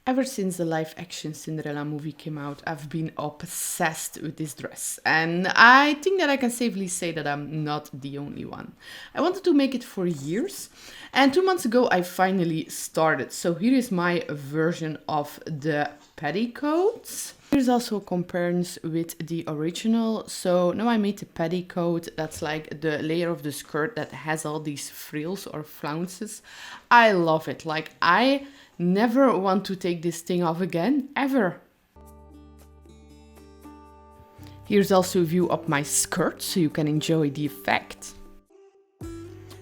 Ever since the live-action Cinderella movie came out, I've been obsessed with this dress. And I think that I can safely say that I'm not the only one. I wanted to make it for years. And 2 months ago, I finally started. So here is my version of the petticoats. Here's also a comparison with the original. So now I made the petticoat. That's like the layer of the skirt that has all these frills or flounces. I love it. Like, I never want to take this thing off again, ever. Here's also a view of my skirt, so you can enjoy the effect.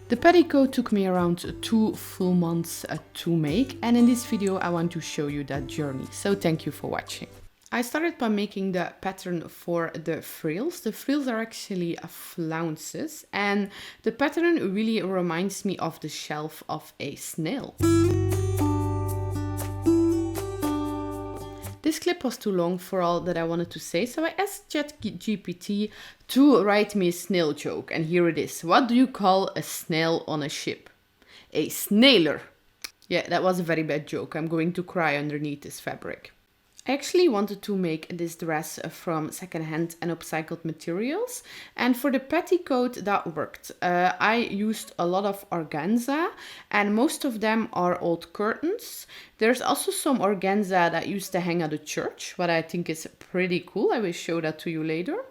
The petticoat took me around 2 full months to make, and in this video I want to show you that journey, so thank you for watching. I started by making the pattern for the frills. The frills are actually flounces, and the pattern really reminds me of the shelf of a snail. This clip was too long for all that I wanted to say, so I asked ChatGPT to write me a snail joke, and here it is. What do you call a snail on a ship? A snailer. Yeah, that was a very bad joke. I'm going to cry underneath this fabric. I actually wanted to make this dress from secondhand and upcycled materials, and for the petticoat that worked. I used a lot of organza, and most of them are old curtains. There's also some organza that used to hang at a church, what I think is pretty cool. I will show that to you later.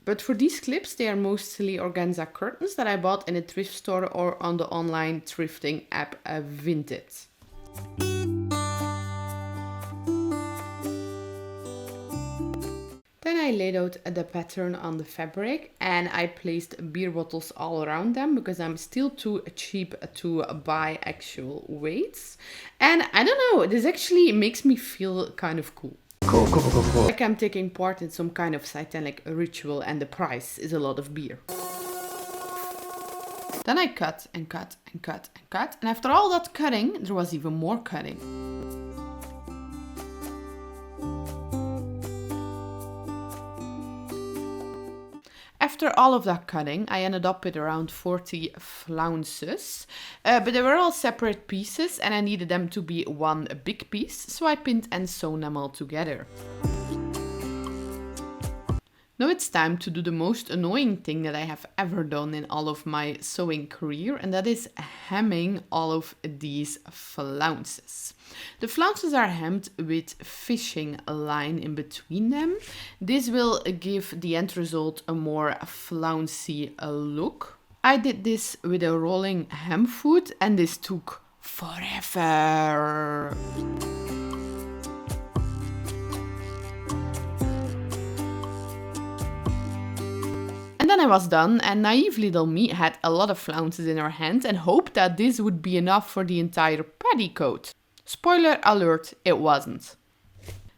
But for these clips, they are mostly organza curtains that I bought in a thrift store or on the online thrifting app Vinted. Then I laid out the pattern on the fabric and I placed beer bottles all around them because I'm still too cheap to buy actual weights. And I don't know, this actually makes me feel kind of cool. Cool. Like I'm taking part in some kind of satanic ritual and the price is a lot of beer. Then I cut and cut and cut and cut, and after all that cutting, there was even more cutting. After all of that cutting, I ended up with around 40 flounces, but they were all separate pieces and I needed them to be one big piece, so I pinned and sewn them all together. Now it's time to do the most annoying thing that I have ever done in all of my sewing career, and that is hemming all of these flounces. The flounces are hemmed with fishing line in between them. This will give the end result a more flouncy look. I did this with a rolling hem foot and this took forever. And then I was done, and naive little me had a lot of flounces in her hand and hoped that this would be enough for the entire petticoat. Spoiler alert, it wasn't.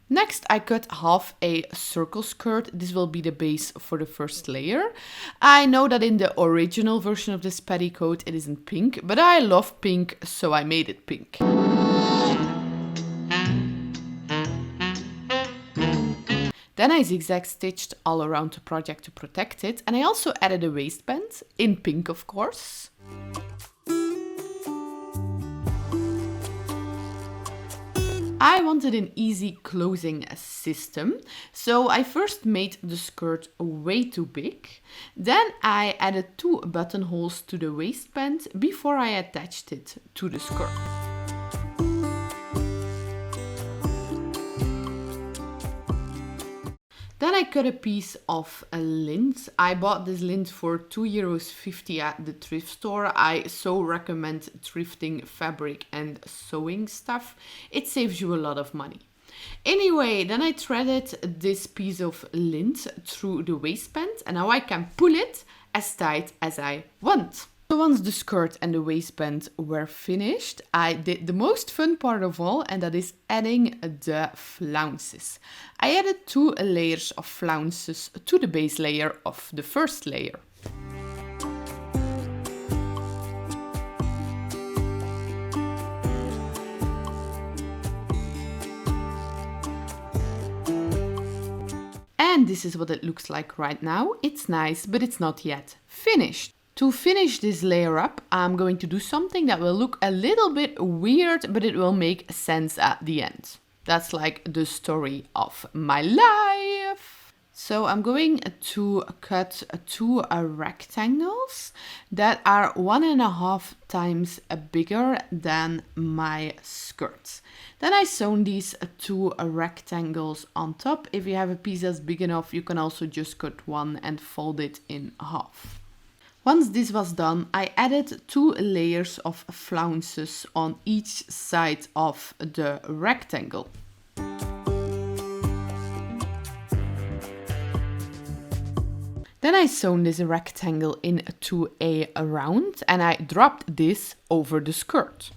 Next, I cut half a circle skirt. This will be the base for the first layer. I know that in the original version of this petticoat it isn't pink, but I love pink, so I made it pink. Then I zigzag stitched all around the project to protect it, and I also added a waistband, in pink of course. I wanted an easy closing system, so I first made the skirt way too big. Then I added 2 buttonholes to the waistband before I attached it to the skirt. Then I cut a piece of lint. I bought this lint for €2.50 at the thrift store. I so recommend thrifting fabric and sewing stuff. It saves you a lot of money. Anyway, then I threaded this piece of lint through the waistband and now I can pull it as tight as I want. So once the skirt and the waistband were finished, I did the most fun part of all, and that is adding the flounces. I added 2 layers of flounces to the base layer of the first layer. And this is what it looks like right now. It's nice, but it's not yet finished. To finish this layer up, I'm going to do something that will look a little bit weird, but it will make sense at the end. That's like the story of my life. So I'm going to cut two rectangles that are 1.5 times bigger than my skirt. Then I sewn these two rectangles on top. If you have a piece that's big enough, you can also just cut one and fold it in half. Once this was done, I added 2 layers of flounces on each side of the rectangle. Then I sewn this rectangle into a round and I dropped this over the skirt.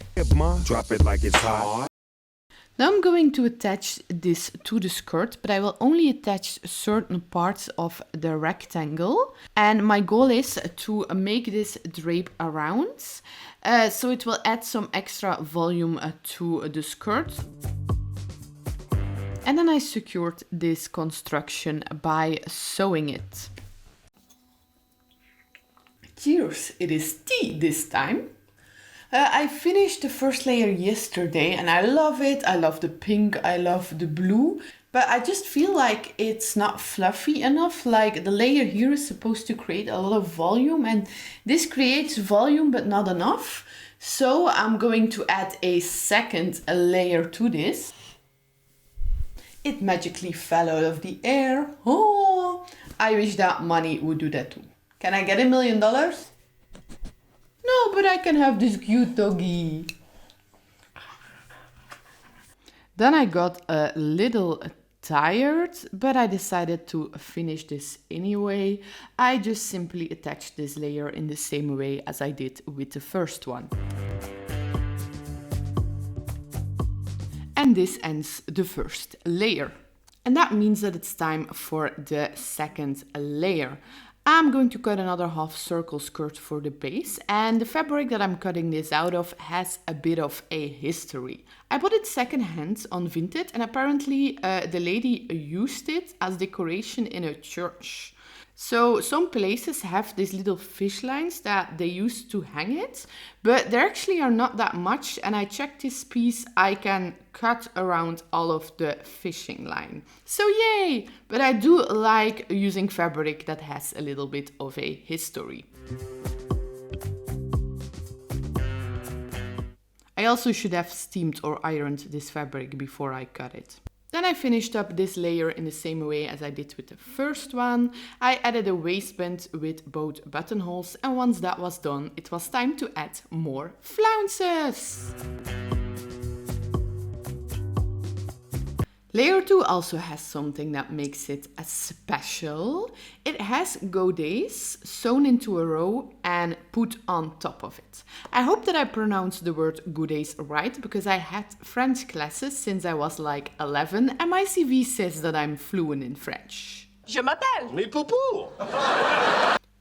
Drop it like it's hot. Now I'm going to attach this to the skirt, but I will only attach certain parts of the rectangle. And my goal is to make this drape around, so it will add some extra volume to the skirt. And then I secured this construction by sewing it. Cheers, it is tea this time. I finished the first layer yesterday and I love it. I love the pink, I love the blue, but I just feel like it's not fluffy enough. Like the layer here is supposed to create a lot of volume and this creates volume but not enough. So I'm going to add a second layer to this. It magically fell out of the air. Oh, I wish that money would do that too. Can I get $1 million? No, but I can have this cute doggy. Then I got a little tired, but I decided to finish this anyway. I just simply attached this layer in the same way as I did with the first one. And this ends the first layer. And that means that it's time for the second layer. I'm going to cut another half circle skirt for the base, and the fabric that I'm cutting this out of has a bit of a history. I bought it secondhand on Vinted, and apparently the lady used it as decoration in a church. So some places have these little fish lines that they use to hang it, but there actually are not that much, and I checked this piece, I can cut around all of the fishing line. So yay! But I do like using fabric that has a little bit of a history. I also should have steamed or ironed this fabric before I cut it. Then I finished up this layer in the same way as I did with the first one. I added a waistband with both buttonholes, and once that was done, it was time to add more flounces. Layer 2 also has something that makes it special. It has godets sewn into a row and put on top of it. I hope that I pronounced the word godets right, because I had French classes since I was like 11 and my CV says that I'm fluent in French. Je m'appelle. Mais poupou.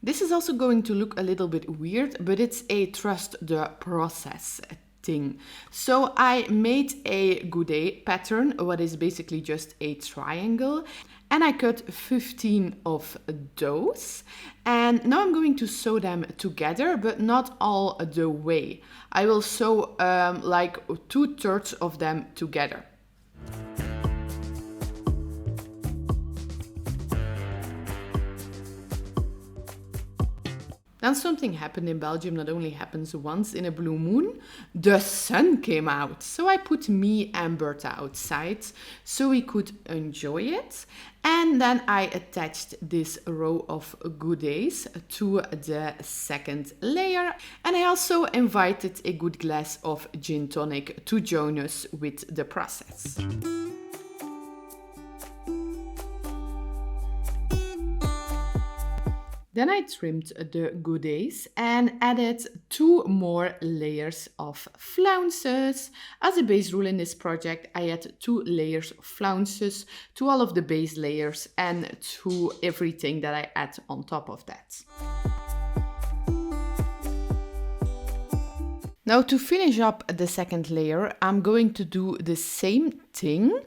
This is also going to look a little bit weird, but it's a trust the process thing. So I made a godet pattern, what is basically just a triangle, and I cut 15 of those, and now I'm going to sew them together, but not all the way. I will sew like 2/3 of them together. Then something happened in Belgium that only happens once in a blue moon. The sun came out. So I put me and Bertha outside so we could enjoy it. And then I attached this row of godets to the second layer. And I also invited a good glass of gin tonic to join us with the process. Then I trimmed the godets and added 2 more layers of flounces. As a base rule in this project, I add 2 layers of flounces to all of the base layers and to everything that I add on top of that. Now to finish up the second layer, I'm going to do the same thing.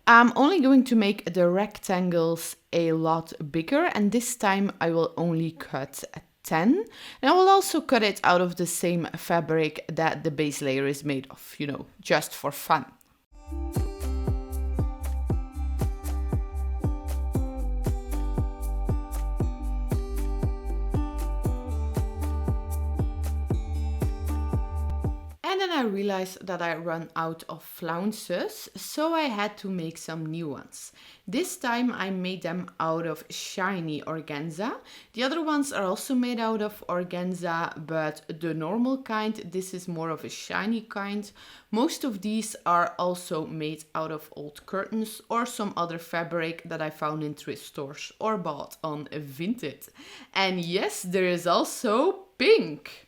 I'm only going to make the rectangles a lot bigger, and this time I will only cut 10. And I will also cut it out of the same fabric that the base layer is made of, you know, just for fun. And then I realized that I run out of flounces, so I had to make some new ones. This time I made them out of shiny organza. The other ones are also made out of organza, but the normal kind, this is more of a shiny kind. Most of these are also made out of old curtains or some other fabric that I found in thrift stores or bought on Vinted. And yes, there is also pink.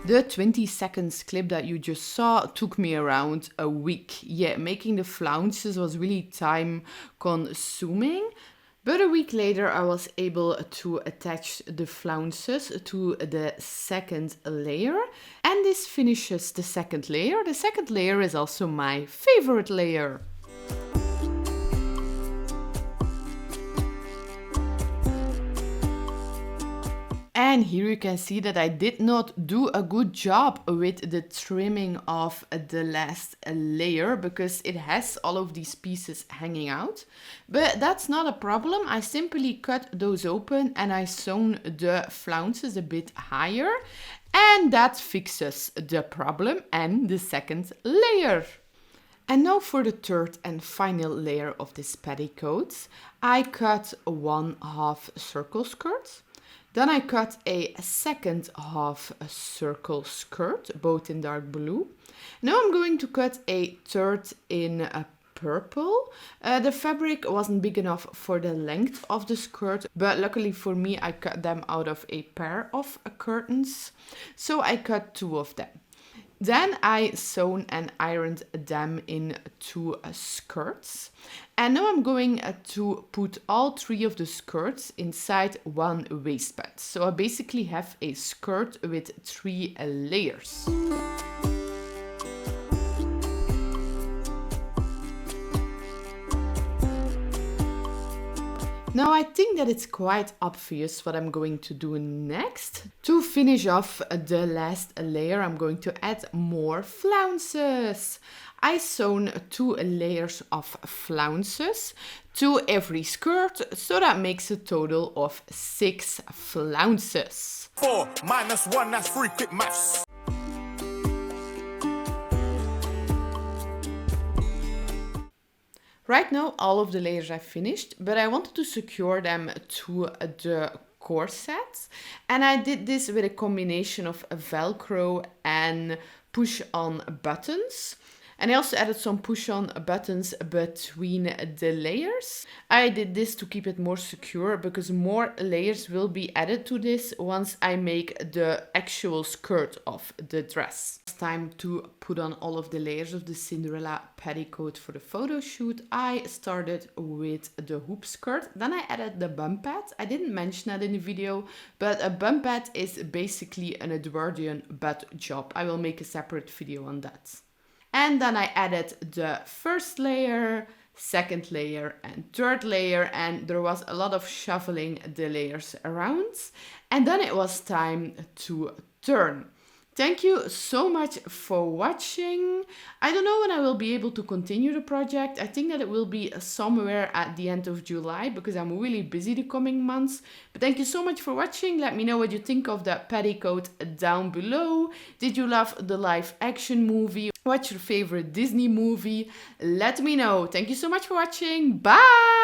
The 20 seconds clip that you just saw took me around a week. Yeah, making the flounces was really time consuming. But a week later I was able to attach the flounces to the second layer. And this finishes the second layer. The second layer is also my favorite layer. And here you can see that I did not do a good job with the trimming of the last layer because it has all of these pieces hanging out. But that's not a problem. I simply cut those open and I sewn the flounces a bit higher. And that fixes the problem and the second layer. And now for the third and final layer of this petticoat, I cut 1/2 circle skirt. Then I cut a second half circle skirt, both in dark blue. Now I'm going to cut a third in a purple. The fabric wasn't big enough for the length of the skirt, but luckily for me I cut them out of a pair of curtains. So I cut 2 of them. Then I sewn and ironed them in 2 skirts. And now I'm going to put all 3 of the skirts inside 1 waistband. So I basically have a skirt with 3 layers. Now I think that it's quite obvious what I'm going to do next. To finish off the last layer, I'm going to add more flounces. I sewn 2 layers of flounces to every skirt, so that makes a total of 6 flounces. 4 minus 1, that's 3, quick maths. Right now, all of the layers are finished, but I wanted to secure them to the corset. And I did this with a combination of Velcro and push-on buttons. And I also added some push-on buttons between the layers. I did this to keep it more secure because more layers will be added to this once I make the actual skirt of the dress. It's time to put on all of the layers of the Cinderella petticoat for the photo shoot. I started with the hoop skirt, then I added the bum pad. I didn't mention that in the video, but a bum pad is basically an Edwardian butt job. I will make a separate video on that. And then I added the first layer, second layer and third layer, and there was a lot of shuffling the layers around. And then it was time to turn. Thank you so much for watching. I don't know when I will be able to continue the project. I think that it will be somewhere at the end of July because I'm really busy the coming months. But thank you so much for watching. Let me know what you think of the petticoat down below. Did you love the live action movie? What's your favorite Disney movie? Let me know. Thank you so much for watching. Bye!